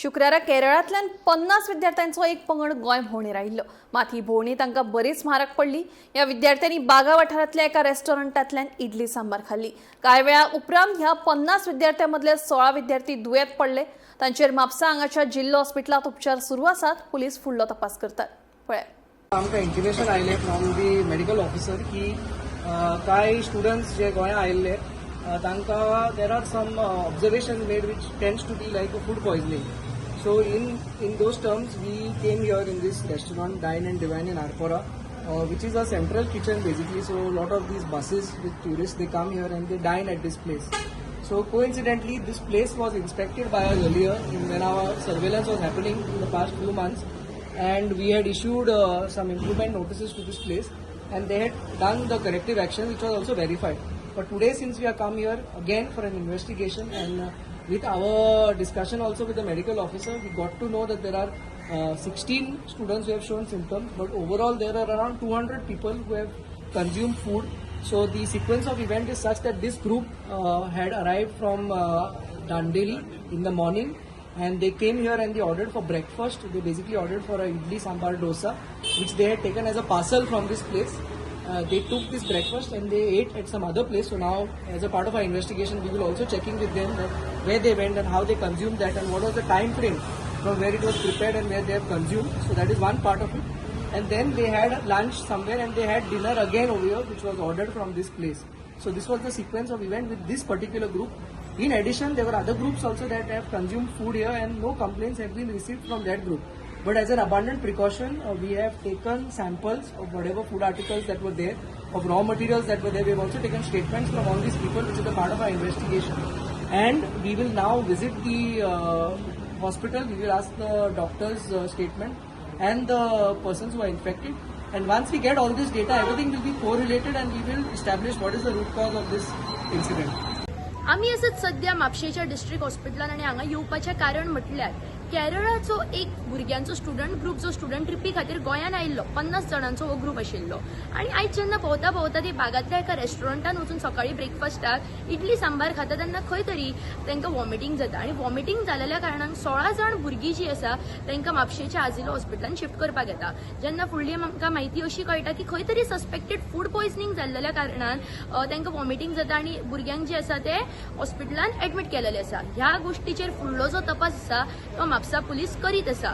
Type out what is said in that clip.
शुक्रारा केरळांतल्यान 50 विद्यार्थ्यांचो एक पंगड गोंय भोंवणेर आयिल्लो। मात ही भोंवणी तांकां बरीच म्हारग पडली। ह्या विद्यार्थ्यांनी बागा वाठारांतल्या एका रेस्टॉरंटांतल्यान इडली सांबार खाल्ली। कांय वेळा उपरांत ह्या 50 विद्यार्थ्यां मदले 16 विद्यार्थी दुयेंत पडले। तांचेर म्हापसा हांगाच्या जिल्लो हॉस्पिटलांत उपचार सुरू आसात। पुलीस फुडलो तपास करतात। पळयात। आमकां इंटिमेशन आयले फ्रॉम दी मेडिकल ऑफिसर की कांय स्टुडंट्स जे गोंया आयिल्ले तांकां there are some observation made which tends to be like a food poisoning. So in those terms, we came here in this restaurant, Dine and Divine in Arpora, which is a central kitchen basically. So a lot of these buses with tourists, they come here and they dine at this place. So coincidentally, this place was inspected by us earlier when our surveillance was happening in the past few months, and we had issued some improvement notices to this place, and they had done the corrective action, which was also verified. But today, since we have come here again for an investigation, and with our discussion also with the medical officer, we got to know that there are 16 students who have shown symptoms, but overall there are around 200 people who have consumed food. So the sequence of event is such that this group had arrived from Dandeli in the morning, and they came here and they ordered for breakfast. They basically ordered for a Idli-Sambar dosa, which they had taken as a parcel from this place. They took this breakfast and they ate at some other place. So now, as a part of our investigation, we will also checking with them where they went and how they consumed that and what was the time frame from where it was prepared and where they have consumed. So that is one part of it. And then they had lunch somewhere and they had dinner again over here, which was ordered from this place. So this was the sequence of event with this particular group. In addition, there were other groups also that have consumed food here, and no complaints have been received from that group. But as an abundant precaution, we have taken samples of whatever food articles that were there, of raw materials that were there. We have also taken statements from all these people, which is a part of our investigation. And we will now visit the hospital. We will ask the doctor's statement and the persons who are infected. And once we get all this data, everything will be correlated, and we will establish what is the root cause of this incident. आम्ही असंच सध्या म्हापशेच्या district हॉस्पिटलान आणि हांगा येवपाचें कारण म्हटल्यार केरळाचो एक भुरग्यांचो स्टुडंट ग्रुप जो स्टुडंट ट्रिपी खातीर गोंयान आयिल्लो 50 जाणांचो हो ग्रुप आशिल्लो आणि आयज जेन्ना भोंवता ती बागांतल्या एका रेस्टॉरंटान वचून सकाळी ब्रेकफास्टाक इडली सांबार खाता तेन्ना खंय तरी तांकां वॉमिटींग जाता आणि वॉमिटींग जालेल्या कारणान 16 जाण भुरगीं जी आसा तांकां म्हापशेच्या आजिलो हॉस्पिटलान शिफ्ट करपाक येता. जेन्ना फुडली आमकां म्हायती अशी कळटा की खंय तरी सस्पेक्टेड फूड पॉयजनिंग जाल्लेल्या कारणान तांकां वॉमिटींग जाता आणि भुरग्यांक जे आसा ते हॉस्पिटलान एडमिट केलेले आसा. ह्या गोष्टीचेर फुडलो जो तपास आसा तो म्हापसा पुलीस करीत आसा.